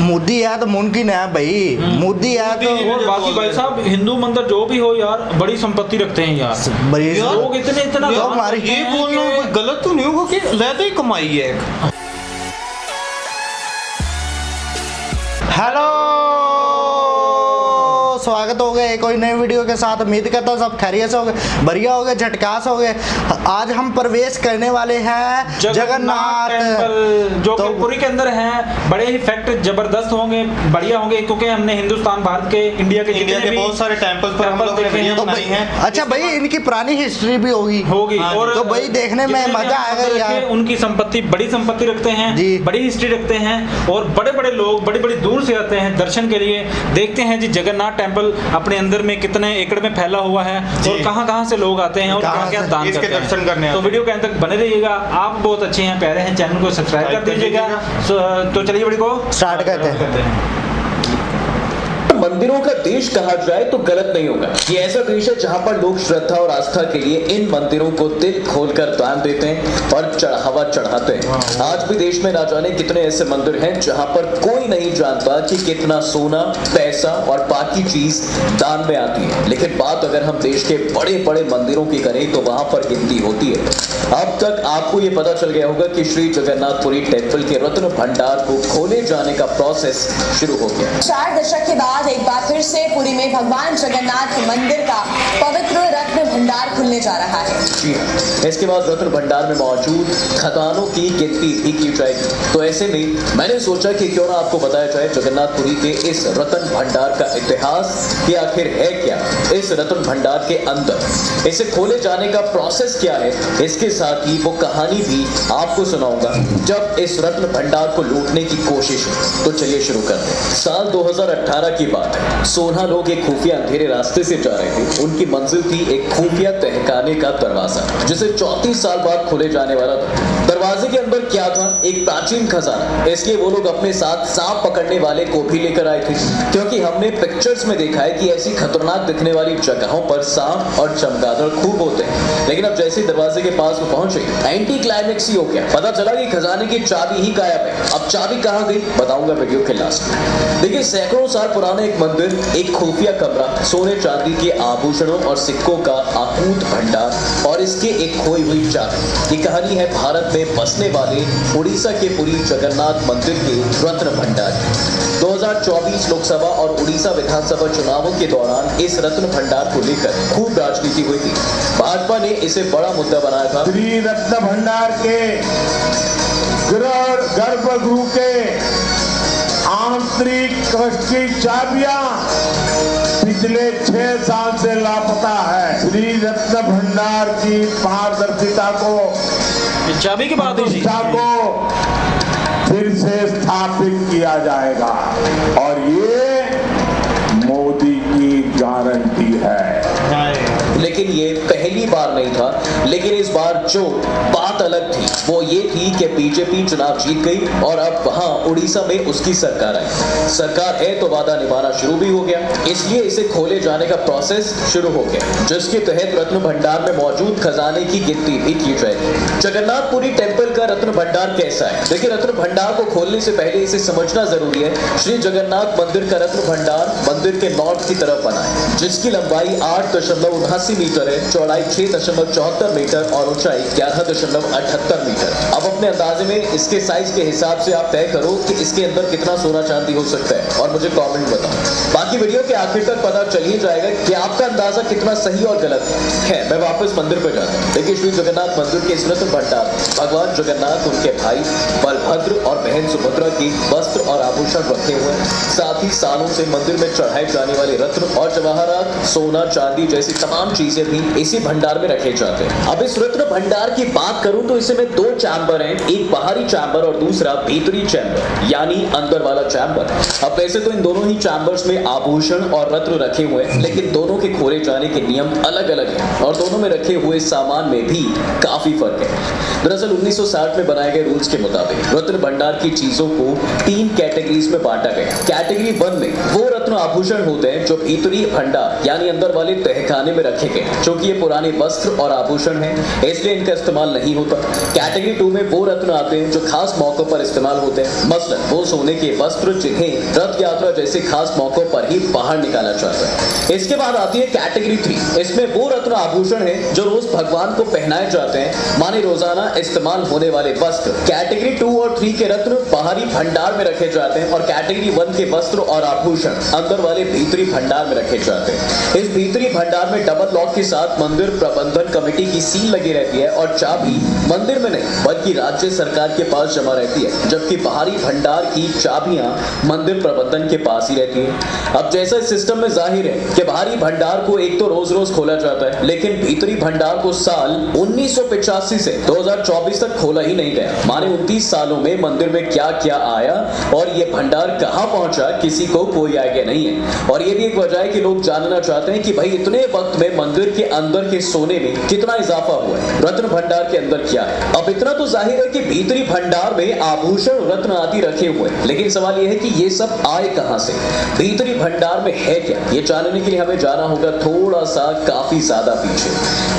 मोदी है तो मुमकिन है भाई, मोदी है तो। और बाकी भाई साहब हिंदू मंदिर जो भी हो यार बड़ी संपत्ति रखते हैं यार, बड़ी लोग इतना तो हमारी ये बोलना कोई गलत तो नहीं होगा कि लहदा ही कमाई है एक। हेलो, स्वागत हो गया एक कोई नई वीडियो के साथ। उम्मीद करता हूँ सब खैरियत से हो गए, बढ़िया हो गए, झटकास हो गए। आज हम प्रवेश करने वाले हैं जगन्नाथ टेम्पल, जो तो कि पुरी के अंदर है। बड़े ही फैक्ट जबरदस्त होंगे, बढ़िया होंगे, क्योंकि हमने हिंदुस्तान, भारत के, इंडिया के बहुत सारे टेम्पल्स पर हम लोगों ने वीडियो बनाई हैं। अच्छा भाई, इनकी पुरानी हिस्ट्री भी होगी और तो भाई देखने में मजा आएगा यार। उनकी संपत्ति, बड़ी संपत्ति रखते हैं जी, बड़ी हिस्ट्री रखते हैं, और बड़े बड़े लोग बड़ी बड़ी दूर से आते हैं दर्शन के लिए। देखते हैं जी जगन्नाथ टेम्पल अपने अंदर में कितने एकड़ में फैला हुआ है और कहां से लोग आते हैं और क्या दान करते हैं, दर्शन करने। तो वीडियो के अंत तक बने रहिएगा। आप बहुत अच्छे हैं, प्यारे हैं, चैनल को सब्सक्राइब कर दीजिएगा। तो चलिए वीडियो को स्टार्ट करते हैं। मंदिरों का देश कहा जाए तो गलत नहीं होगा। ये ऐसा देश है जहां पर लोग श्रद्धा और आस्था के लिए इन मंदिरों को दिल खोलकर दान देते हैं और चढ़ावा चढ़ाते हैं। आज भी देश में ना जाने कितने ऐसे मंदिर हैं जहां पर कोई नहीं जानता कि कितना सोना, पैसा और बाकी चीज दान में आती है, लेकिन बात अगर हम देश के बड़े बड़े मंदिरों की करें तो वहां पर गिनती होती है। अब तक आपको ये पता चल गया होगा कि श्री जगन्नाथपुरी टेम्पल के रत्न भंडार को खोले जाने का प्रोसेस शुरू हो गया। 4 दशक के बाद एक बार फिर से पुरी में भगवान जगन्नाथ मंदिर का पवित्र रत्न भंडार खुलने जा रहा है। जी हाँ, इसके बाद रत्न भंडार में मौजूद खजानों की गिनती भी की जाएगी। तो ऐसे में मैंने सोचा कि क्यों ना आपको बताया जाए जगन्नाथपुरी के इस रत्न भंडार का इतिहास कि आखिर है क्या इस रत्न भंडार के अंदर, इसे खोले जाने का प्रोसेस क्या है। इसके साथ ही वो कहानी भी आपको सुनाऊंगा जब इस रत्न भंडार को लूटने की कोशिश हुई। तो चलिए शुरू करते हैं। साल 2018 की बात है। 16 लोग एक खुफिया अंधेरे रास्ते से जा रहे थे। उनकी मंजिल थी एक खुफिया तहखाने का दरवाजा, जिसे 34 साल बाद खोले जाने वाला था। दरवाजे के अंदर क्या था? एक प्राचीन खजाना। इसलिए वो लोग अपने साथ सांप पकड़ने वाले को भी लेकर आए थे, क्योंकि हमने पिक्चर्स में देखा है कि ऐसी खतरनाक दिखने वाली जगहों पर सांप और चमगादड़ खूब होते हैं। लेकिन अब जैसे दरवाजे के पास वो पहुंचे, एंटी क्लाइमेक्स ही हो गया। पता चला कि खजाने की चाबी ही गायब है। अब चाबी कहां गई बताऊंगा वीडियो के लास्ट में। देखिए, सैकड़ों साल पुराना एक मंदिर, एक खुफिया कमरा, सोने चांदी के आभूषणों और सिक्कों का अकूत भंडार और इसके एक खोई हुई चाबी। ये कहानी है भारत में बसने वाले उड़ीसा के पुरी जगन्नाथ मंदिर के रत्न भंडार की। 2024 लोकसभा और उड़ीसा विधानसभा चुनावों के दौरान इस रत्न भंडार को लेकर खूब राजनीति हुई थी। भाजपा ने इसे बड़ा मुद्दा बनाया था। श्री रत्न भंडार के गर्भगृह के आंतरिक कक्ष की चाबियां पिछले 6 साल से लापता है। श्री रत्न भंडार की पारदर्शिता को, चाबी की बात प्रतिष्ठा को फिर से स्थापित किया जाएगा और ये मोदी की गारंटी है। लेकिन ये पहली बार नहीं था। लेकिन इस बार जो बात अलग थी वो ये थी कि बीजेपी चुनाव जीत गई और अब वहां उड़ीसा में उसकी सरकार आई। सरकार है तो वादा निभाना शुरू भी हो गया, इसलिए इसे खोले जाने का प्रोसेस शुरू हो गया, जिसके तहत रत्न भंडार में मौजूद खजाने की गिनती भी की जाएगी। जगन्नाथपुरी टेम्पल का रत्न भंडार कैसा है? देखिए, रत्न भंडार को खोलने से पहले इसे समझना जरूरी है। श्री जगन्नाथ मंदिर का रत्न भंडार मंदिर के नॉर्थ की तरफ बना है, जिसकी लंबाई 8.79 मीटर है, चौड़ाई 6.74 मीटर और ऊंचाई 11.78 मीटर। अब अपने अंदाजे में इसके साइज के हिसाब से आप तय करो कि इसके अंदर कितना सोना चांदी हो सकता है और मुझे कमेंट बताओ। बाकी वीडियो के आखिर तक पता चल ही जाएगा कि आपका अंदाजा कितना सही और गलत है। मैं वापस मंदिर पर जाता हूँ। देखिए, श्री जगन्नाथ मंदिर के इस रत्न भंडार भगवान जगन्नाथ, उनके भाई बलभद्र और बहन सुभद्रा की वस्त्र और आभूषण रखे हुए हैं। साथ ही सालों से मंदिर में चढ़ाए जाने वाले रत्न और जवाहरात, सोना चांदी जैसी तमाम चीजें भी इसी भंडार में रखे जाते हैं। अब इस रत्न भंडार की बात करूं तो इसमें 2 चैम्बर हैं, एक बाहरी चैम्बर और दूसरा भीतरी चैम्बर, यानी अंदर वाला चैम्बर। अब वैसे तो इन दोनों ही चैम्बर्स में आभूषण और रत्न रखे हुए हैं, लेकिन दोनों के खोले जाने के नियम अलग अलग हैं और दोनों में रखे हुए सामान में भी काफी फर्क है। दरअसल 1960 में बनाए गए रूल्स के मुताबिक रत्न भंडार की चीजों को 3 कैटेगरीज में बांटा गया। कैटेगरी 1 में वो रत्न आभूषण होते हैं जो भीतरी भंडार यानी अंदर वाले तहखाने में रखे गए, क्योंकि ये पुराने वस्त्र और आभूषण हैं, इसलिए इनका इस्तेमाल नहीं होता। कैटेगरी 2 में वो रत्न आते हैं जो खास मौकों पर इस्तेमाल होते हैं, मसलन वो सोने के वस्त्र जिन्हें रथ यात्रा जैसे खास मौकों पर ही बाहर निकाला जाता है। इसके बाद आती है कैटेगरी 3, इसमें वो रत्न आभूषण है जो रोज भगवान को पहनाए जाते हैं, माने रोजाना इस्तेमाल होने वाले वस्त्र। कैटेगरी 2 और 3 के रत्न बाहरी भंडार में रखे जाते हैं और कैटेगरी 1 के वस्त्र और आभूषण अंदर वाले भीतरी भंडार में रखे जाते हैं। इस भीतरी भंडार में डबल लॉक के साथ मंदिर प्रबंधन कमेटी की सील लगी रहती है और चाबी मंदिर में नहीं बल्कि राज्य सरकार के पास जमा रहती है, जबकि बाहरी भंडार की चाबियां मंदिर प्रबंधन के पास ही रहती है। अब जैसा इस सिस्टम में जाहिर है कि बाहरी भंडार को एक तो रोज रोज खोला जाता है, लेकिन भीतरी भंडार को साल 1985 से 2024 तक खोला ही नहीं गया। माने 29 सालों में मंदिर में क्या क्या आया और ये भंडार कहां पहुंचा किसी को कोई आइडिया नहीं है। और ये भी एक वजह है कि लोग जानना चाहते हैं कि भाई इतने वक्त में मंदिर के अंदर के सोने में कितना इजाफा हुआ है, रत्न भंडार के अंदर क्या है। अब इतना तो जाहिर है कि भीतरी भंडार में आभूषण रत्न आदि रखे हुए हैं, लेकिन सवाल यह है कि ये सब आए कहां से, भीतरी भंडार में है क्या। ये जानने के लिए हमें जाना होगा थोड़ा सा काफी ज्यादा पीछे।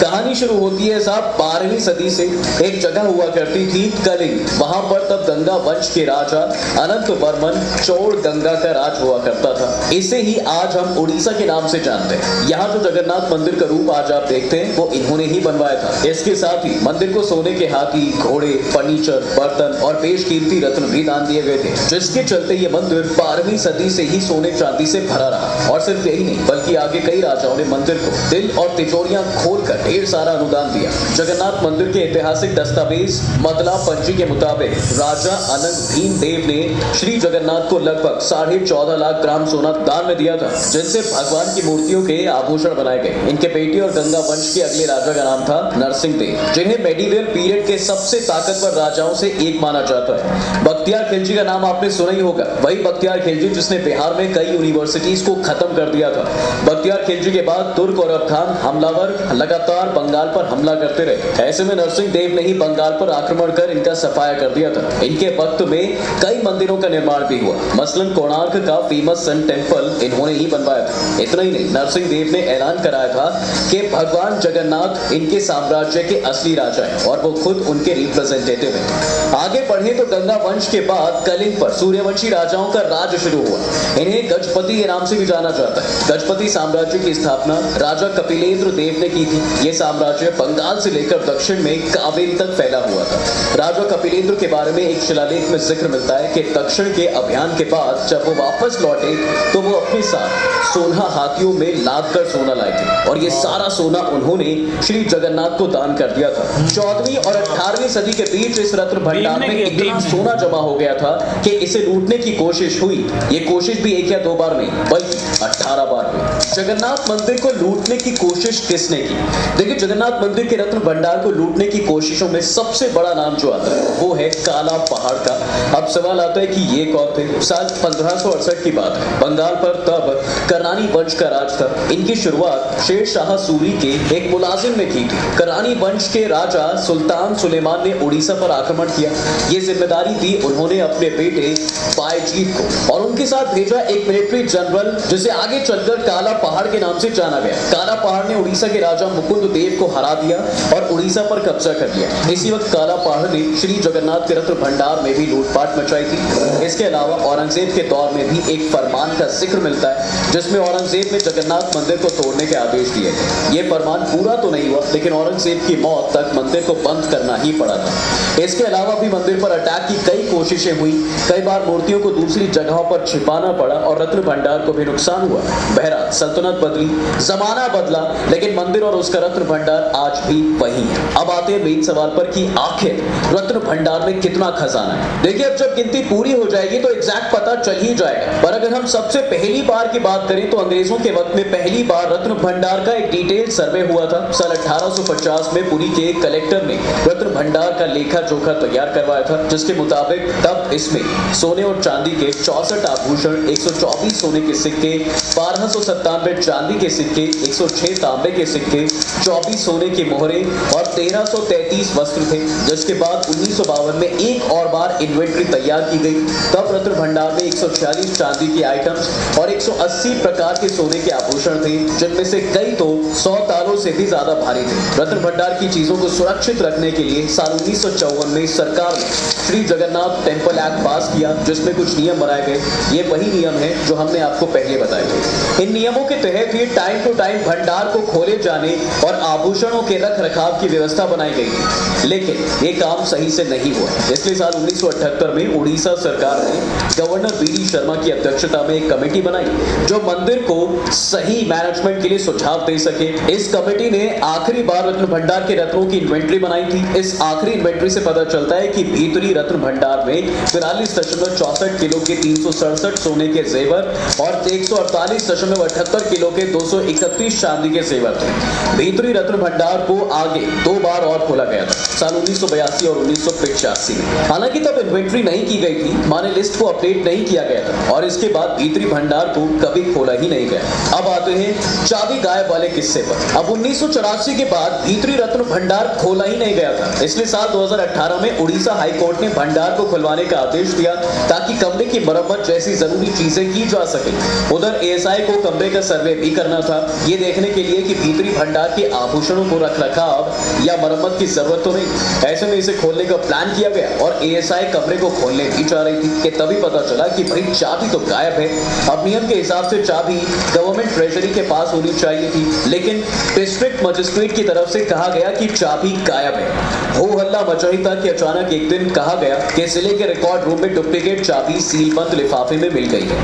कहानी शुरू होती है साहब 12वीं सदी से। एक जगह हुआ करती थी कलिंग, वहां पर तब गंगा वंश के राजा अनंत वर्मन चौड़ गंगा का राज हुआ करता था। इसे ही आज हम उड़ीसा के नाम से जानते हैं। यहाँ जो जगन्नाथ मंदिर का रूप आज आप देखते हैं वो इन्होंने ही बनवाया था। इसके साथ ही मंदिर को सोने के हाथी, घोड़े, फर्नीचर, बर्तन और बेशकीमती रत्न भी दान दिए गए थे, जिसके चलते ये मंदिर 12वीं सदी से ही सोने चांदी से भरा रहा। और सिर्फ यही नहीं बल्कि आगे कई राजाओं ने मंदिर को दिल और तिजोरियां खोलकर ढेर सारा अनुदान दिया। जगन्नाथ मंदिर के ऐतिहासिक दस्तावेज मतला पंजी के मुताबिक राजा अनंत भीम देव ने श्री जगन्नाथ को लगभग 14.5 लाख ग्राम सोना दान में दिया था, जिनसे भगवान की मूर्तियों के आभूषण बनाए गए। इनके बेटे और गंगा वंश के अगले राजा का नाम था नरसिंह देव, जिन्हें मेडिवल पीरियड के सबसे ताकतवर राजाओं से एक माना जाता है। बख्तियार खिलजी का नाम आपने सुना ही होगा, वही बख्तियार खिलजी जिसने बिहार में कई यूनिवर्सिटीज को खत्म कर दिया था। बख्तियार खिलजी के बाद तुर्क और अफगान हमलावर लगातार बंगाल पर हमला करते रहे। ऐसे में नरसिंह देव ने ही बंगाल पर आक्रमण कर इनका सफाया कर दिया था। इनके वक्त में कई मंदिरों का निर्माण भी हुआ, मसलन कोणार्क का फेमस सन टेम्पल इन्होंने ही बनवाया था। इतना ही नहीं, नरसिंह देव ने ऐलान कराया था कि भगवान जगन्नाथ इनके साम्राज्य के असली राजा हैं और वो खुद उनके रिप्रेजेंटेटिव हैं। आगे बढ़े तो गंगा वंश के बाद कलिंग पर सूर्यवंशी राजाओं का राज शुरू हुआ। इन्हें गजपति के नाम से भी जाना जाता है। गजपति साम्राज्य की स्थापना राजा कपिलेंद्र देव ने की थी। ये साम्राज्य बंगाल से लेकर दक्षिण में कावेरी तक फैला हुआ था। राजा कपिलेंद्र के बारे में एक शिलालेख में जिक्र मिलता है कि दक्षिण के अभियान के बाद जब वो वापस लौटे तो वो अपने साथ सोलह हाथियों में लाद कर सोना लाए थे और ये सारा सोना उन्होंने श्री जगन्नाथ को दान कर दिया था। 14वीं और 18वीं सदी के बीच इस रत्न भंडार में इतना सोना जमा हो गया था कि इसे लूटने की कोशिश हुई। ये कोशिश भी एक या दो बार नहीं बल्कि 18 बार हुई। जगन्नाथ मंदिर को लूटने की कोशिश किसने की? देखिए, जगन्नाथ मंदिर के रत्न भंडार को लूटने की कोशिशों में सबसे बड़ा नाम जो आता है वो है काला पहाड़ का। अब सवाल आता है कि ये कौन थे? साल 1568 की बात है। बंगाल पर तब कररानी वंश का राज था। इनकी शुरुआत शेर शाह सूरी के एक मुलाजिम ने की थी। कररानी वंश के राजा सुल्तान सुलेमान ने उड़ीसा पर आक्रमण किया। ये जिम्मेदारी दी उन्होंने अपने बेटे बायजीत को और उनके साथ भेजा एक मिलिट्री जनरल जिसे आगे चलकर काला पहाड़ के नाम से जाना गया। काला पहाड़ ने उड़ीसा के राजा मुकुंद देव को हरा दिया और उड़ीसा पर कब्जा कर लिया। इसी वक्त काला पहाड़ ने श्री जगन्नाथ के रत्न भंडार में भी लूटपाट मचाई थी। इसके अलावा औरंगजेब के दौर में भी एक फरमान का जिक्र मिलता है जिसमें औरंगजेब ने जगन्नाथ मंदिर को तोड़ने के आदेश दिए थे। ये फरमान पूरा तो नहीं हुआ, लेकिन औरंगजेब की मौत तक मंदिर को बंद करना ही पड़ा था। इसके अलावा भी मंदिर पर अटैक की कई कोशिशें हुई। कई बार मूर्तियों को दूसरी जगहों पर छिपाना पड़ा और रत्न भंडार को भी नुकसान हुआ। बहरहाल सल्तनत बदली, जमाना बदला, लेकिन मंदिर और उसका रत्न भंडार आज भी वही है। अब आते हैं मेन सवाल पर कि आखिर रत्न भंडार में कितना खजाना है। देखिए, अब जब गिनती पूरी हो जाएगी तो एग्जैक्ट पता चल ही जाएगा, पर अगर हम सबसे पहली बार की बात करें तो अंग्रेजों के वक्त में पहली बार रत्न भंडार का एक डिटेल सर्वे हुआ था। साल 1850 में पुरी के कलेक्टर ने रत्न भंडार का लेखा जोखा तैयार करवाया था, जिसके मुताबिक तब इसमें सोने और चांदी के 64 आभूषण, 124 सोने के सिक्के, 1297 चांदी के सिक्के, 106 तांबे के सिक्के, 24 सोने की मोहरें और 1333 वस्त्र थे। जिसके बाद 1952 में एक और बार इन्वेंट्री तैयार की गई। तब रत्न भंडार में 146 चांदी के आइटम्स और 180 प्रकार के सोने के आभूषण थे, जिनमें से कई तो 100 तालों से भी ज्यादा भारी थे। रत्न भंडार की चीजों को सुरक्षित रखने के लिए साल 1954 में सरकार ने श्री जगन्नाथ टेम्पल एक्ट पास किया, जिसमें कुछ नियम बनाए गए। ये वही नियम है जो हमने आपको पहले बताए थे। इन नियमों के तहत ही टाइम टू टाइम भंडार को खोले जाने और आभूषणों के रख रखाव की व्यवस्था बनाई गई थी, लेकिन ये काम सही से नहीं हुआ। इसलिए साल 1978 में उड़ीसा सरकार ने गवर्नर बीडी शर्मा की अध्यक्षता में एक कमेटी बनाई जो मंदिर को सही मैनेजमेंट के लिए सुझाव दे सके। इस कमेटी ने आखिरी बार रत्न भंडार के रत्नों की इन्वेंट्री बनाई थी। इस आखिरी इन्वेंट्री से पता चलता है कि भीतरी रत्न भंडार में 43.64 किलो के 367 सोने के जेवर और 148.78 किलो के 231 चांदी के जेवर थे। भीतरी रत्न भंडार को आगे 2 बार और खोला गया था, साल 1982 और 1985 में। हालांकि तब इन्वेंट्री नहीं की गई थी, माने लिस्ट को अपडेट नहीं किया गया था और इसके बाद भीतरी भंडार को कभी खोला ही नहीं गया। अब आते हैं चाबी गायब वाले किस्से पर। अब 1984 के बाद भीतरी रत्न भंडार खोला ही नहीं गया था, इसलिए साल 2018 में उड़ीसा हाई कोर्ट ने भंडार को खुलवाने का आदेश दिया ताकि कमरे की मरम्मत जैसी जरूरी चीजें की जा सके। उधर एएसआई को कमरे का सर्वे भी करना था, ये देखने के लिए कि भीतरी भंडार के आभूषणों को रख रखाव या मरम्मत की जरूरत तो नहीं। ऐसे में इसे खोलने का प्लान किया गया और एएसआई कमरे को खोलने भी जा रही थी कि तभी पता चला कि भाई चाबी तो गायब है। अब नियम के हिसाब से चाबी गवर्नमेंट ट्रेजरी के पास होनी चाहिए थी, लेकिन डिस्ट्रिक्ट मजिस्ट्रेट की तरफ से कहा गया कि चाबी गायब है। हो हल्ला मचा ही था कि अचानक एक दिन कहा गया कि जिले के रिकॉर्ड रूम में डुप्लीकेट चाबी सीलबंद लिफाफे में मिल गई है।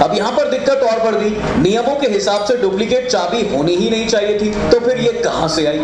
अब यहाँ पर दिक्कत और बढ़ गई, नियमों के हिसाब से डुप्लीकेट चाबी होनी ही नहीं चाहिए थी, तो फिर ये कहां से आई?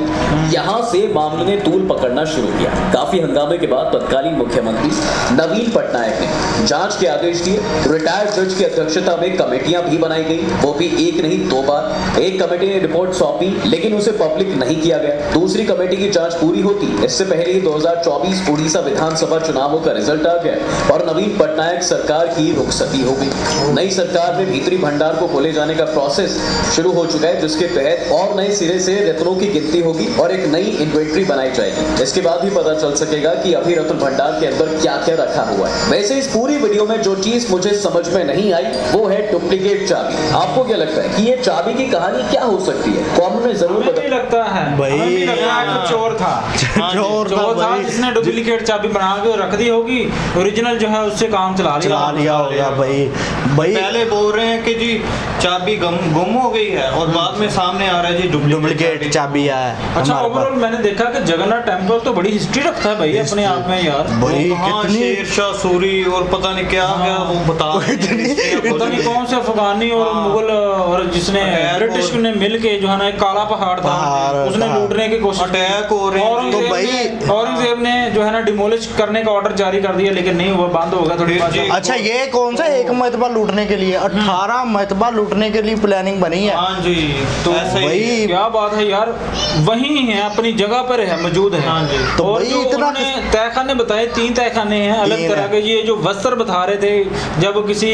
यहाँ से मामले ने तूल पकड़ना शुरू किया। काफी हंगामे के बाद तत्कालीन मुख्यमंत्री नवीन पटनायक ने जांच के आदेश दिए। रिटायर्ड जज की अध्यक्षता में कमेटियां भी बनाई गई, वो भी एक नहीं 2 बार। एक कमेटी ने रिपोर्ट सौंपी, लेकिन उसे पब्लिक नहीं किया गया। दूसरी कमेटी की जांच पूरी होती, इससे पहले ही 2024 उड़ीसा विधानसभा चुनावों का रिजल्ट आ गया और नवीन पटनायक सरकार की रुखसती हो गई। नई सरकार में भीतरी भंडार को खोले जाने का प्रोसेस शुरू हो चुका है, जिसके तहत और नए सिरे से रत्नों की गिनती होगी और एक नई इन्वेंट्री बनाई जाएगी। इसके बाद ही पता चल सकेगा कि अभी रत्न भंडार के अंदर क्या क्या रखा हुआ है। वैसे इस पूरी वीडियो में जो चीज मुझे समझ में नहीं आई वो है डुप्लीकेट चाबी। आपको क्या लगता है कि ये चाबी की कहानी क्या हो सकती है? कमेंट में जरूर हमें भी लगता है भाई, हमें भी लगता है कि चोर था। चोर था चोर था भाई। जिसने डुप्लीकेट चाबी बना के रख दी होगी, ओरिजिनल जो है उससे काम चला लिया होगा भाई। पहले बोल रहे हैं कि जी चाबी गुम हो गई है और बाद में सामने आ रहा है जी डुप्लीकेट चाबी है। अच्छा, ओवरऑल मैंने देखा कि जगन्नाथ टेम्पल तो बड़ी हिस्ट्री रखता है भाई अपने आप में यार। भाई कितनी शेरशाह सूरी और पता नहीं क्या क्या वो बता पता नहीं कौन से अफगानी और मुगल और जिसने ब्रिटिश ने मिल के जो है ना एक काला पहाड़ था उसने लूटने की कोशिश, अटैक हो रहे हैं। तो भाई औरंगजेब ने जो है ना डिमोलिश करने का ऑर्डर जारी कर दिया, लेकिन नहीं हुआ, बंद हो गया थोड़ी देर। अच्छा, ये कौन सा एक मरतबा लूटने के लिए 18 मरतबा लूटने के लिए प्लानिंग बनी है। हाँ जी, तो भाई क्या बात है यार, वही है अपनी जगह पर है, मौजूद है। हाँ जी। तो और भाई जो इतना उन्होंने तहखाने बताए 3 तहखाने हैं अलग तरह के। ये जो वस्त्र बता रहे थे, जब किसी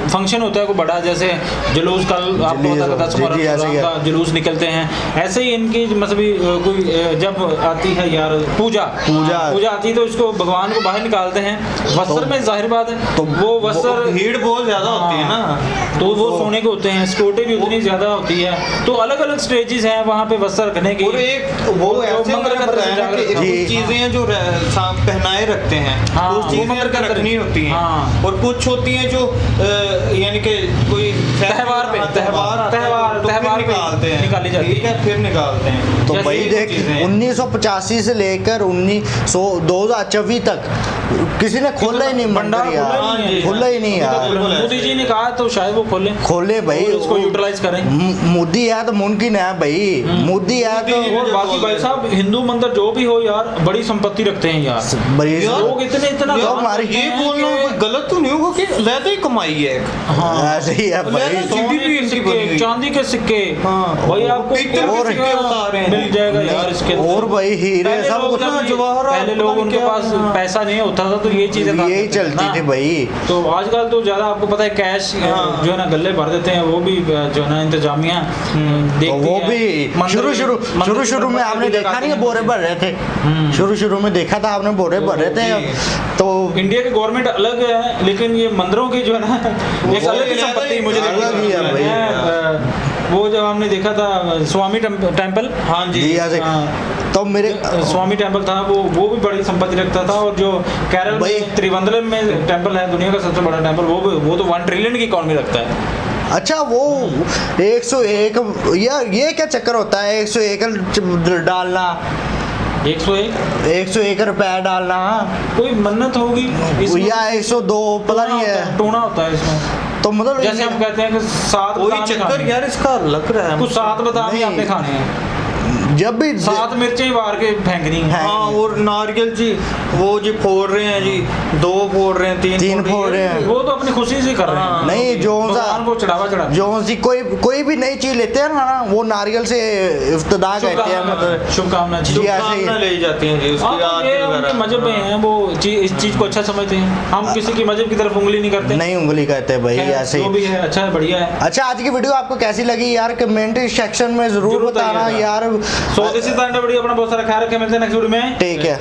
फंक्शन होता है कोई बड़ा, जैसे जुलूस, कल आपको पता था 10 मुहर्रम का जुलूस निकलते हैं, ऐसे ही इनकी मतलब कोई जब आती है यार पूजा आती है तो इसको भगवान को बाहर निकालते हैं वस्त्र में, जाहिर बात है। तो वो वस्त्र भीड़ बहुत ज्यादा होती है ना, तो वो सोने के होते हैं, सिक्योरिटी भी उतनी ज्यादा होती है, तो अलग अलग स्टेजेस हैं वहाँ पे वस्त्र रखने की। और एक वो ऐसे मंगल का कुछ चीजें हैं जो पहनाए रखते हैं, हाँ, कुछ चीजें रखनी होती हैं। हाँ। और कुछ होती हैं जो यानी कि कोई त्योहार पे निकालते हैं, निकाली जाती है, फिर निकालते हैं। तो जैसे भाई ये देख चीजें हैं। 1985 से लेकर 2024 तक किसी ने खोला ही नहीं भंडार मंदिर यार, खोला ही नहीं यार। मोदी जी ने कहा तो शायद वो खोले भाई, उसको यूटिलाइज करें। मोदी है तो मुमकिन है भाई, मोदी है तो। और बाकी भाई साहब, हिंदू मंदिर जो भी हो यार, बड़ी संपत्ति रखते हैं यार, बड़ी लोग इतना तो हमारी ये बोलना गलत तो नहीं होगा कि लहदा ही कमाई है। हाँ ऐसे ही है भाई। सोने के सिक्के, चांदी के सिक्के, भाई आपको पीतल के और सिक्के उतारे हैं। मिल जाएगा यार इसके अंदर। और भाई हीरे पहले सब लोग कुछ जब जवाहरात पहले लोग पता नहीं उनके क्या पास था। पैसा नहीं होता था तो ये चीजें यही चलती थी भाई। तो आजकल तो ज्यादा आपको पता है कैश जो है ना गले भर देते हैं, वो भी जो है ना इंतजामिया तो देखती वो है। भी मंदिर शुरू में आपने देखा नहीं है बोरे भर रहे थे, शुरू में देखा था आपने बोरे भर रहे थे। तो इंडिया की गवर्नमेंट अलग है, लेकिन ये मंदिरों की जो है ना एक अलग ही संपत्ति मुझे अलग लगती ही है भाई। वो जब हमने देखा था स्वामी टेम्पल, हाँ जी, जी ऐसे हाँ। तो मेरे स्वामी टेम्पल था, वो भी बड़ी संपत्ति रखता था। और जो केरल भाई- में त्रिवंद्रम में टेम्पल है, दुनिया का सबसे बड़ा टेम्पल, वो तो 1 ट्रिलियन की इकोनॉमी रखता है। अच्छा वो 101 यार ये क्या चक्कर होता है 101 डालना, 101 रुपया डालना कोई मन्नत होगी इसमें, या 102 पता नहीं है। टोना होता है इसमें। तो मतलब जैसे हम कहते हैं कि 7 वही बादाम चक्कर खाने हैं। यार इसका लग रहा है। कुछ 7 बादाम ही नहीं। आपने खाने हैं, जब भी 7 मिर्चें ही बाहर के फेंकनी है। हाँ, और नारियल जी वो जी फोड़ रहे हैं जी, 2 फोड़ रहे हैं, 3 फोड़ रहे हैं। वो तो अपनी खुशी से कर रहे हैं। नहीं भगवान को चढ़ावा चढ़ा जो सी कोई भी नई चीज लेते हैं ना वो नारियल से इफ्तिदा कहते हैं मतलब शुभकामना जी, ऐसे ही। शुभकामना ले जाती हैं जी, हाँ, उसकी तो ये आरती उनके वगैरह। मजहब में है, वो इस चीज को अच्छा समझते हैं। हम किसी की मजहब की तरफ उंगली नहीं करते। नहीं उंगली कहते भाई खैर, ऐसे जो ही। भी है अच्छा है, बढ़िया है। अच्छा आज की वीडियो आपको कैसी लगी यार कमेंट सेक्शन में जरूर बताना बताइएगा। यार। So this is the end video. अपना बहुत सारा ख्याल रखें, मिलते हैं नेक्स्ट वीडियो में। ठीक है।